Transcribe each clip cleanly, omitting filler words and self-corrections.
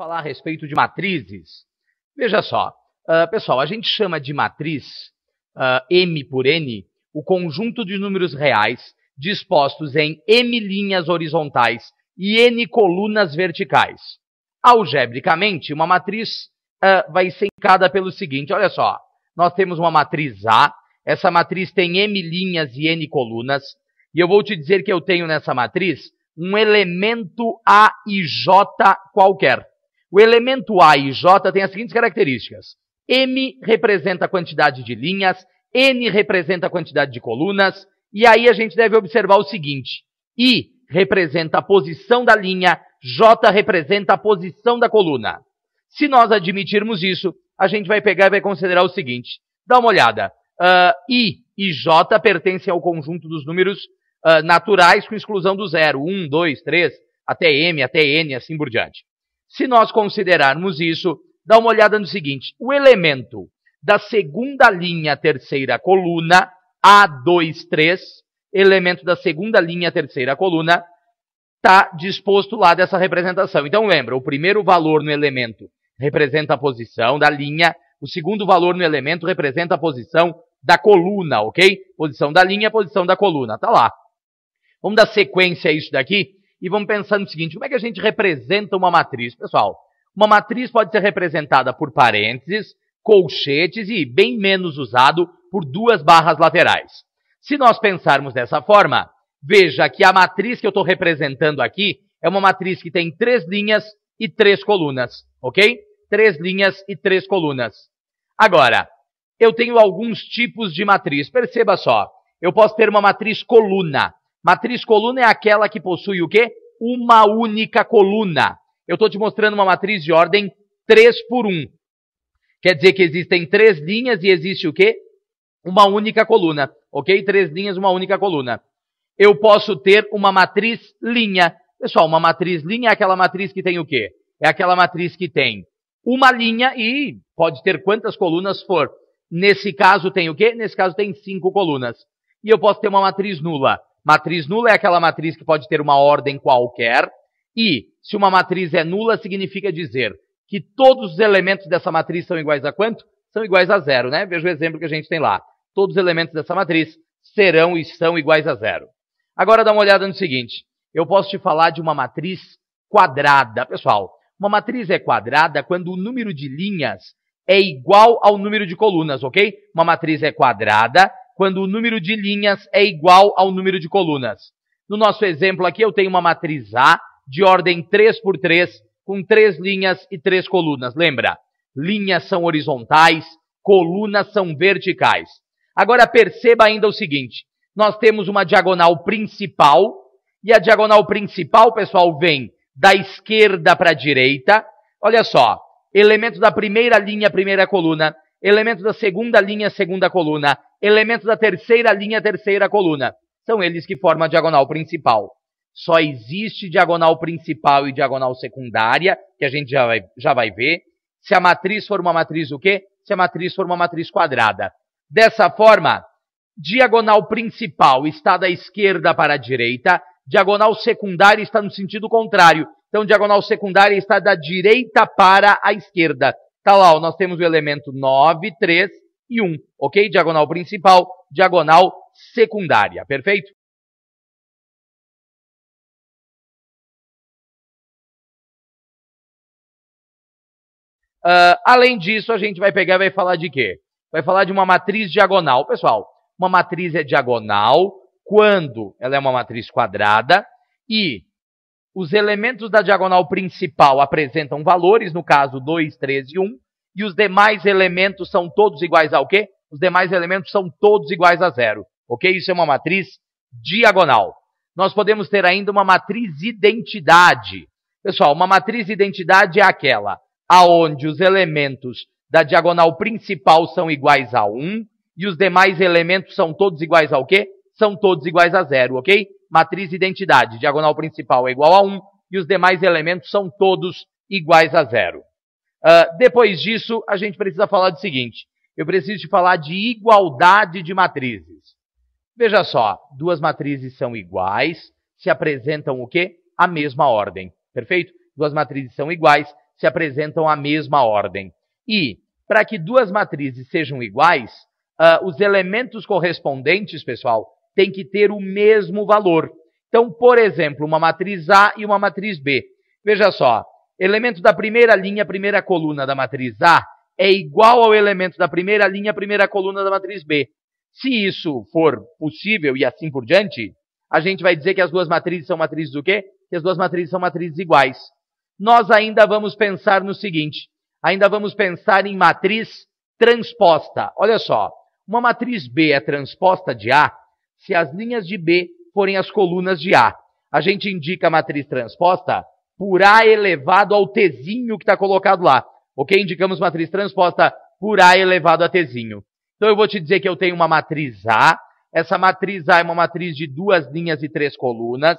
falar a respeito de matrizes. Veja só, pessoal, a gente chama de matriz, M por N, o conjunto de números reais dispostos em M linhas horizontais e N colunas verticais. Algebricamente, uma matriz vai ser indicada pelo seguinte, olha só, nós temos uma matriz A, essa matriz tem M linhas e N colunas, e eu vou te dizer que eu tenho nessa matriz um elemento A e J qualquer. O elemento A e J tem as seguintes características. M representa a quantidade de linhas, N representa a quantidade de colunas, e aí a gente deve observar o seguinte. I representa a posição da linha, J representa a posição da coluna. Se nós admitirmos isso, a gente vai pegar e vai considerar o seguinte. Dá uma olhada. I e J pertencem ao conjunto dos números naturais com exclusão do zero. 1, 2, 3, até M, até N, assim por diante. Se nós considerarmos isso, dá uma olhada no seguinte. O elemento da segunda linha, terceira coluna, A2, 3, elemento da segunda linha, terceira coluna, está disposto lá dessa representação. Então lembra, o primeiro valor no elemento representa a posição da linha, o segundo valor no elemento representa a posição da coluna, ok? Posição da linha, posição da coluna, tá lá. Vamos dar sequência a isso daqui e vamos pensar no seguinte, como é que a gente representa uma matriz? Pessoal, uma matriz pode ser representada por parênteses, colchetes e, bem menos usado, por duas barras laterais. Se nós pensarmos dessa forma, veja que a matriz que eu estou representando aqui é uma matriz que tem 3 linhas e 3 colunas, ok? 3 linhas e 3 colunas. Agora, eu tenho alguns tipos de matriz. Perceba só, eu posso ter uma matriz coluna. Matriz coluna é aquela que possui o quê? Uma única coluna. Eu estou te mostrando uma matriz de ordem 3 por 1. Quer dizer que existem 3 linhas e existe o quê? Uma única coluna, ok? 3 linhas, uma única coluna. Eu posso ter uma matriz linha. Pessoal, uma matriz linha é aquela matriz que tem o quê? É aquela matriz que tem uma linha e pode ter quantas colunas for. Nesse caso tem o quê? Nesse caso tem 5 colunas. E eu posso ter uma matriz nula. Matriz nula é aquela matriz que pode ter uma ordem qualquer. E se uma matriz é nula, significa dizer que todos os elementos dessa matriz são iguais a quanto? São iguais a zero, né? Veja o exemplo que a gente tem lá. Todos os elementos dessa matriz serão e são iguais a zero. Agora dá uma olhada no seguinte. Eu posso te falar de uma matriz quadrada. Pessoal, uma matriz é quadrada quando o número de linhas é igual ao número de colunas, ok? Uma matriz é quadrada quando o número de linhas é igual ao número de colunas. No nosso exemplo aqui, eu tenho uma matriz A de ordem 3 por 3, com 3 linhas e 3 colunas. Lembra? Linhas são horizontais, colunas são verticais. Agora perceba ainda o seguinte. Nós temos uma diagonal principal, e a diagonal principal, pessoal, vem da esquerda para a direita. Olha só, elemento da primeira linha, primeira coluna, elemento da segunda linha, segunda coluna, elemento da terceira linha, terceira coluna. São eles que formam a diagonal principal. Só existe diagonal principal e diagonal secundária, que a gente já vai ver, se a matriz for uma matriz o quê? Se a matriz for uma matriz quadrada. Dessa forma, diagonal principal está da esquerda para a direita, diagonal secundária está no sentido contrário. Então, diagonal secundária está da direita para a esquerda. Tá lá, ó, nós temos o elemento 9, 3 e 1, ok? Diagonal principal, diagonal secundária, perfeito? Além disso, a gente vai pegar e vai falar de quê? Vai falar de uma matriz diagonal. Pessoal, uma matriz é diagonal quando ela é uma matriz quadrada e os elementos da diagonal principal apresentam valores, no caso 2, 3 e 1, e os demais elementos são todos iguais ao quê? Os demais elementos são todos iguais a zero, ok? Isso é uma matriz diagonal. Nós podemos ter ainda uma matriz identidade. Pessoal, uma matriz identidade é aquela aonde os elementos da diagonal principal são iguais a 1 e os demais elementos são todos iguais ao quê? São todos iguais a zero, ok? Matriz identidade, diagonal principal é igual a 1 e os demais elementos são todos iguais a zero. Depois disso, a gente precisa falar do seguinte. Eu preciso te falar de igualdade de matrizes. Veja só, duas matrizes são iguais, se apresentam o quê? A mesma ordem, perfeito? Duas matrizes são iguais, se apresentam a mesma ordem. E, para que duas matrizes sejam iguais, os elementos correspondentes, pessoal, têm que ter o mesmo valor. Então, por exemplo, uma matriz A e uma matriz B. Veja só, elemento da primeira linha, primeira coluna da matriz A é igual ao elemento da primeira linha, primeira coluna da matriz B. Se isso for possível e assim por diante, a gente vai dizer que as duas matrizes são matrizes o quê? Que as duas matrizes são matrizes iguais. Nós ainda vamos pensar no seguinte, ainda vamos pensar em matriz transposta. Olha só, uma matriz B é transposta de A se as linhas de B forem as colunas de A. A gente indica a matriz transposta por A elevado ao Tzinho que está colocado lá. Ok? Indicamos matriz transposta por A elevado a Tzinho. Então eu vou te dizer que eu tenho uma matriz A. Essa matriz A é uma matriz de 2 linhas e 3 colunas.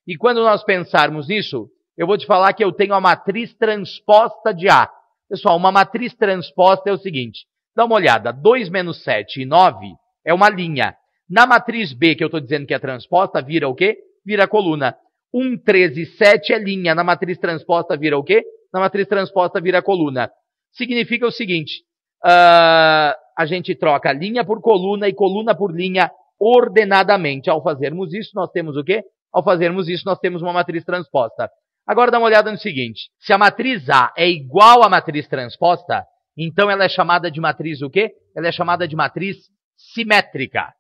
E quando nós pensarmos nisso, eu vou te falar que eu tenho a matriz transposta de A. Pessoal, uma matriz transposta é o seguinte. Dá uma olhada. 2 menos 7 e 9 é uma linha. Na matriz B, que eu estou dizendo que é transposta, vira o quê? Vira coluna. 1, 13 e 7 é linha. Na matriz transposta vira o quê? Na matriz transposta vira coluna. Significa o seguinte. A gente troca linha por coluna e coluna por linha ordenadamente. Ao fazermos isso, nós temos o quê? Ao fazermos isso, nós temos uma matriz transposta. Agora dá uma olhada no seguinte. Se a matriz A é igual à matriz transposta, então ela é chamada de matriz o quê? Ela é chamada de matriz simétrica.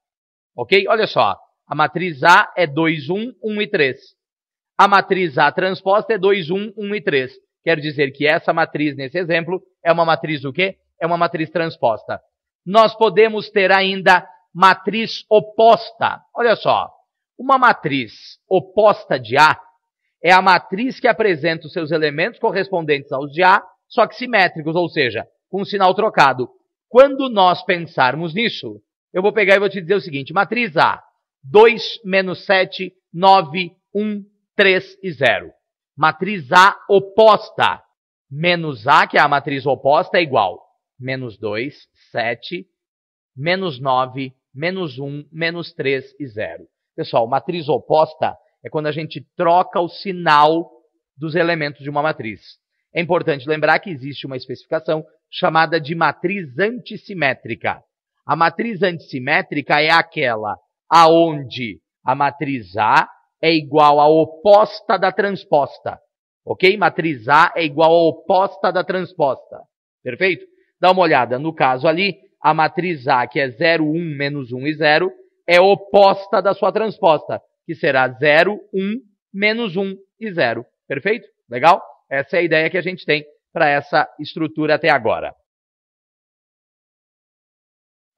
Ok? Olha só. A matriz A é 2, 1, 1 e 3. A matriz A transposta é 2, 1, 1 e 3. Quer dizer que essa matriz, nesse exemplo, é uma matriz o quê? É uma matriz transposta. Nós podemos ter ainda matriz oposta. Olha só. Uma matriz oposta de A é a matriz que apresenta os seus elementos correspondentes aos de A, só que simétricos, ou seja, com um sinal trocado. Quando nós pensarmos nisso, eu vou pegar e vou te dizer o seguinte. Matriz A, 2, menos 7, 9, 1, 3 e 0. Matriz A oposta. Menos A, que é a matriz oposta, é igual. Menos 2, 7, menos 9, menos 1, menos 3 e 0. Pessoal, matriz oposta é quando a gente troca o sinal dos elementos de uma matriz. É importante lembrar que existe uma especificação chamada de matriz antissimétrica. A matriz antissimétrica é aquela aonde a matriz A é igual à oposta da transposta. Ok? Matriz A é igual à oposta da transposta. Perfeito? Dá uma olhada. No caso ali, a matriz A, que é 0, 1, menos 1 e 0, é oposta da sua transposta, que será 0, 1, menos 1 e 0. Perfeito? Legal? Essa é a ideia que a gente tem para essa estrutura até agora.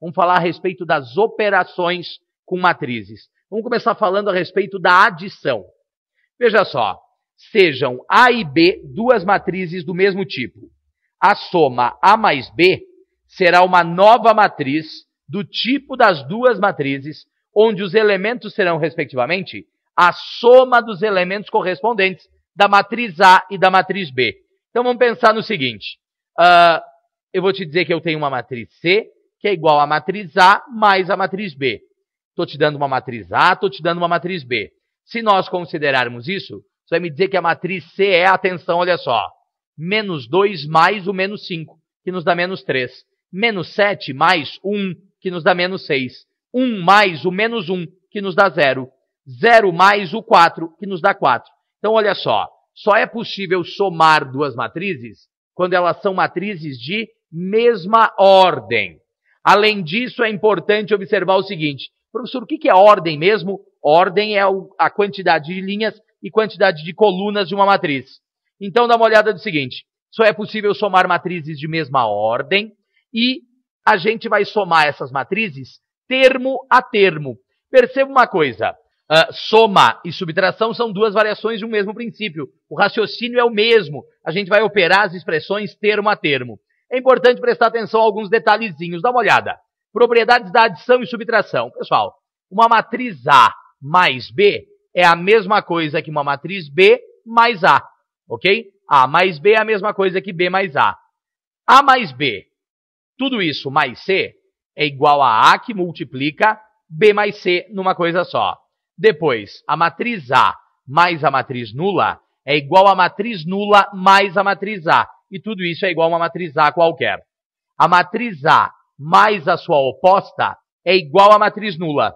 Vamos falar a respeito das operações com matrizes. Vamos começar falando a respeito da adição. Veja só, sejam A e B duas matrizes do mesmo tipo. A soma A mais B será uma nova matriz do tipo das duas matrizes, onde os elementos serão, respectivamente, a soma dos elementos correspondentes da matriz A e da matriz B. Então vamos pensar no seguinte. Eu vou te dizer que eu tenho uma matriz C, que é igual à matriz A mais a matriz B. Estou te dando uma matriz A, estou te dando uma matriz B. Se nós considerarmos isso, você vai me dizer que a matriz C é, atenção, olha só, menos 2 mais o menos 5, que nos dá menos 3. Menos 7 mais 1, que nos dá menos 6. 1 mais o menos 1, que nos dá 0. 0 mais o 4, que nos dá 4. Então, olha só é possível somar duas matrizes quando elas são matrizes de mesma ordem. Além disso, é importante observar o seguinte. Professor, o que é ordem mesmo? Ordem é a quantidade de linhas e quantidade de colunas de uma matriz. Então, dá uma olhada do seguinte. Só é possível somar matrizes de mesma ordem e a gente vai somar essas matrizes termo a termo. Perceba uma coisa. Soma e subtração são duas variações de um mesmo princípio. O raciocínio é o mesmo. A gente vai operar as expressões termo a termo. É importante prestar atenção a alguns detalhezinhos. Dá uma olhada. Propriedades da adição e subtração. Pessoal, uma matriz A mais B é a mesma coisa que uma matriz B mais A. Ok? A mais B é a mesma coisa que B mais A. A mais B, tudo isso mais C, é igual a A que multiplica B mais C numa coisa só. Depois, a matriz A mais a matriz nula é igual a matriz nula mais a matriz A. E tudo isso é igual a uma matriz A qualquer. A matriz A mais a sua oposta é igual à matriz nula.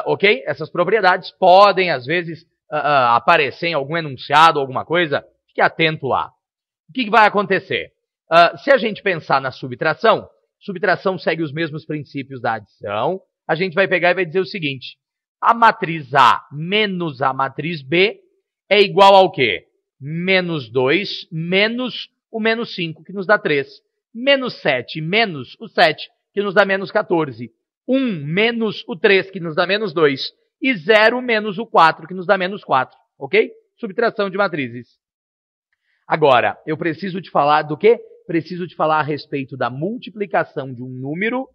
Ok? Essas propriedades podem, às vezes, aparecer em algum enunciado, alguma coisa. Fique atento lá. O que vai acontecer? Se a gente pensar na subtração, subtração segue os mesmos princípios da adição. A gente vai pegar e vai dizer o seguinte. A matriz A menos a matriz B é igual ao quê? Menos 2 menos o menos 5, que nos dá 3. Menos 7 menos o 7, que nos dá menos 14. 1 menos o 3, que nos dá menos 2. E 0 menos o 4, que nos dá menos 4. Ok? Subtração de matrizes. Agora, eu preciso te falar do quê? Preciso te falar a respeito da multiplicação de um número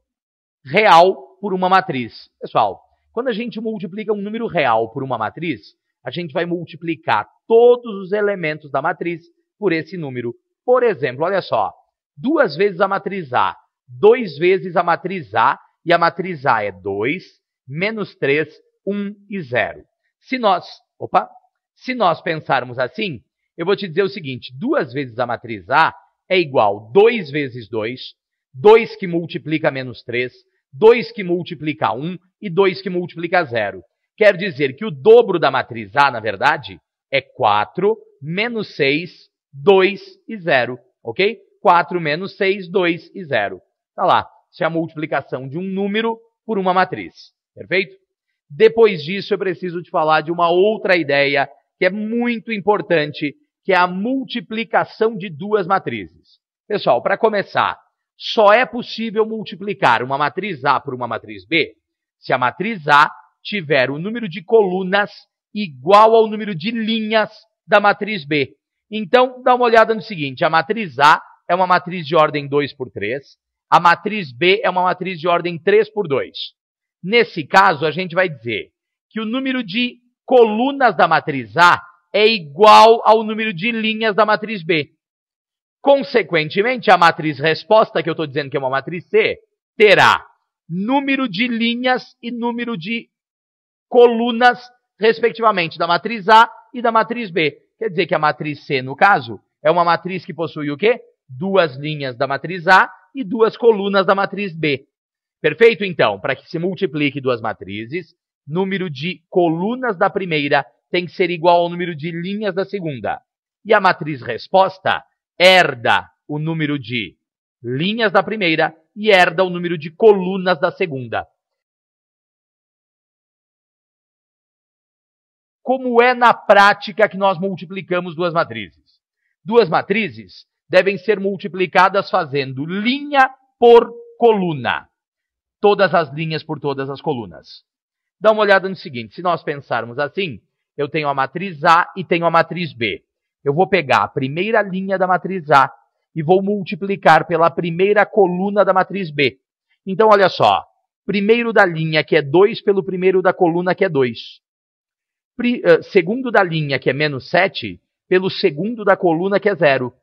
real por uma matriz. Pessoal, quando a gente multiplica um número real por uma matriz, a gente vai multiplicar todos os elementos da matriz por esse número. Por exemplo, olha só, 2 vezes a matriz A, 2 vezes a matriz A, e a matriz A é 2, menos 3, 1 e 0. Se nós pensarmos assim, eu vou te dizer o seguinte, 2 vezes a matriz A é igual 2 vezes 2, 2 que multiplica menos 3, 2 que multiplica 1 e 2 que multiplica 0. Quer dizer que o dobro da matriz A, na verdade, é 4, menos 6, 2 e 0, ok? 4 menos 6, 2 e 0. Tá lá, isso é a multiplicação de um número por uma matriz, perfeito? Depois disso, eu preciso te falar de uma outra ideia que é muito importante, que é a multiplicação de duas matrizes. Pessoal, para começar, só é possível multiplicar uma matriz A por uma matriz B se a matriz A tiver o número de colunas igual ao número de linhas da matriz B. Então, dá uma olhada no seguinte, a matriz A é uma matriz de ordem 2 por 3, a matriz B é uma matriz de ordem 3 por 2. Nesse caso, a gente vai dizer que o número de colunas da matriz A é igual ao número de linhas da matriz B. Consequentemente, a matriz resposta, que eu estou dizendo que é uma matriz C, terá número de linhas e número de colunas, respectivamente, da matriz A e da matriz B. Quer dizer que a matriz C, no caso, é uma matriz que possui o quê? 2 linhas da matriz A e 2 colunas da matriz B. Perfeito? Então, para que se multiplique duas matrizes, número de colunas da primeira tem que ser igual ao número de linhas da segunda. E a matriz resposta herda o número de linhas da primeira e herda o número de colunas da segunda. Como é na prática que nós multiplicamos duas matrizes? Duas matrizes devem ser multiplicadas fazendo linha por coluna. Todas as linhas por todas as colunas. Dá uma olhada no seguinte, se nós pensarmos assim, eu tenho a matriz A e tenho a matriz B. Eu vou pegar a primeira linha da matriz A e vou multiplicar pela primeira coluna da matriz B. Então, olha só, primeiro da linha, que é 2, pelo primeiro da coluna, que é 2. Segundo da linha, que é menos 7, pelo segundo da coluna, que é 0.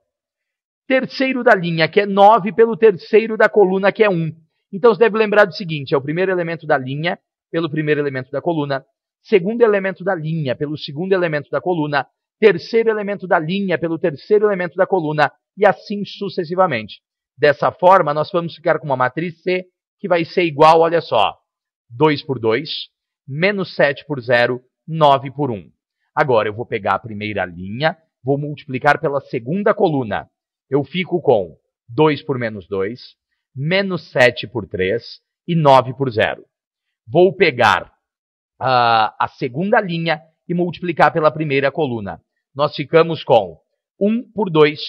Terceiro da linha, que é 9, pelo terceiro da coluna, que é 1. Então, você deve lembrar do seguinte, é o primeiro elemento da linha pelo primeiro elemento da coluna, segundo elemento da linha pelo segundo elemento da coluna, terceiro elemento da linha pelo terceiro elemento da coluna, e assim sucessivamente. Dessa forma, nós vamos ficar com uma matriz C, que vai ser igual, olha só, 2 por 2, menos 7 por 0, 9 por 1. Agora, eu vou pegar a primeira linha, vou multiplicar pela segunda coluna. Eu fico com 2 por menos 2, menos 7 por 3 e 9 por 0. Vou pegar a segunda linha e multiplicar pela primeira coluna. Nós ficamos com 1 por 2,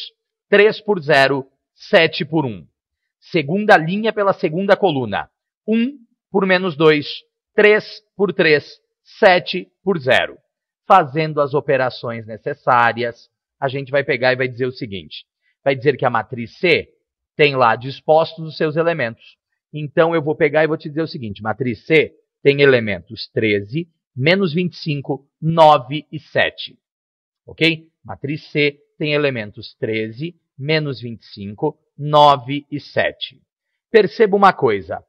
3 por 0, 7 por 1. Segunda linha pela segunda coluna. 1 por menos 2, 3 por 3, 7 por 0. Fazendo as operações necessárias, a gente vai pegar e vai dizer o seguinte. Vai dizer que a matriz C tem lá dispostos os seus elementos. Então, eu vou pegar e vou te dizer o seguinte. Matriz C tem elementos 13, menos 25, 9 e 7. Ok? Matriz C tem elementos 13, menos 25, 9 e 7. Perceba uma coisa.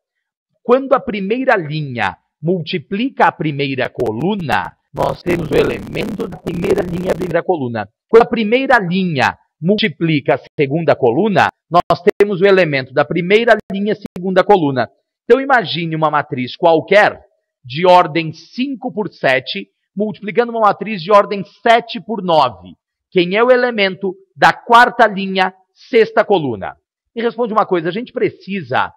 Quando a primeira linha multiplica a primeira coluna, nós temos o elemento da primeira linha e da coluna. Quando a primeira linha multiplica a segunda coluna, nós temos o elemento da primeira linha e segunda coluna. Então imagine uma matriz qualquer de ordem 5 por 7, multiplicando uma matriz de ordem 7 por 9. Quem é o elemento da quarta linha, sexta coluna? Me responde uma coisa, a gente precisa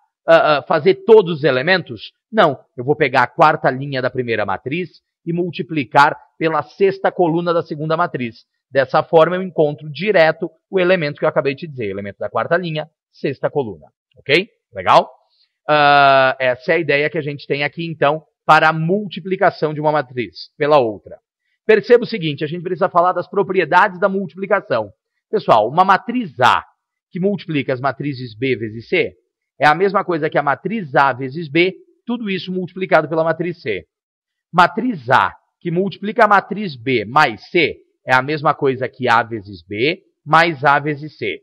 fazer todos os elementos? Não, eu vou pegar a quarta linha da primeira matriz e multiplicar pela sexta coluna da segunda matriz. Dessa forma eu encontro direto o elemento que eu acabei de dizer, elemento da quarta linha, sexta coluna. Ok? Legal? Essa é a ideia que a gente tem aqui, então, para a multiplicação de uma matriz pela outra. Perceba o seguinte, a gente precisa falar das propriedades da multiplicação. Pessoal, uma matriz A que multiplica as matrizes B vezes C é a mesma coisa que a matriz A vezes B, tudo isso multiplicado pela matriz C. Matriz A que multiplica a matriz B mais C é a mesma coisa que A vezes B mais A vezes C.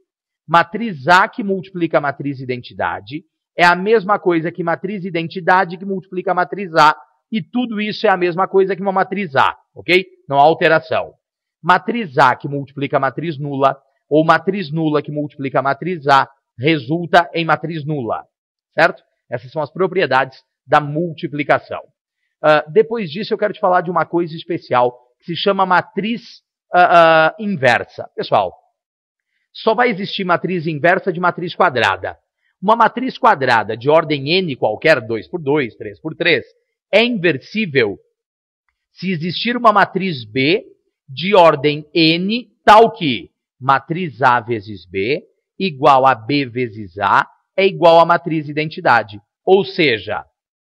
Matriz A que multiplica a matriz identidade é a mesma coisa que matriz identidade que multiplica a matriz A, e tudo isso é a mesma coisa que uma matriz A, ok? Não há alteração. Matriz A que multiplica a matriz nula, ou matriz nula que multiplica a matriz A, resulta em matriz nula, certo? Essas são as propriedades da multiplicação. Depois disso, eu quero te falar de uma coisa especial, que se chama matriz inversa. Pessoal, só vai existir matriz inversa de matriz quadrada. Uma matriz quadrada de ordem n qualquer, 2 por 2, 3 por 3, é inversível se existir uma matriz B de ordem n tal que matriz A vezes B igual a B vezes A é igual à matriz identidade. Ou seja,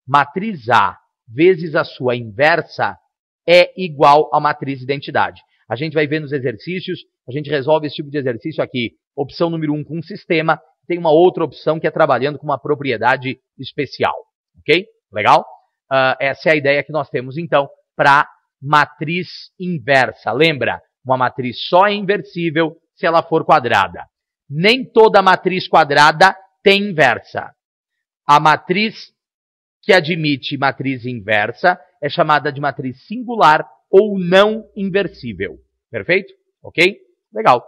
matriz A vezes a sua inversa é igual à matriz identidade. A gente vai ver nos exercícios, a gente resolve esse tipo de exercício aqui. Opção número 1 com um sistema, tem uma outra opção que é trabalhando com uma propriedade especial. Ok? Legal? Essa é a ideia que nós temos, então, para matriz inversa. Lembra? Uma matriz só é inversível se ela for quadrada. Nem toda matriz quadrada tem inversa. A matriz que admite matriz inversa é chamada de matriz singular ou não inversível. Perfeito? Ok? Legal.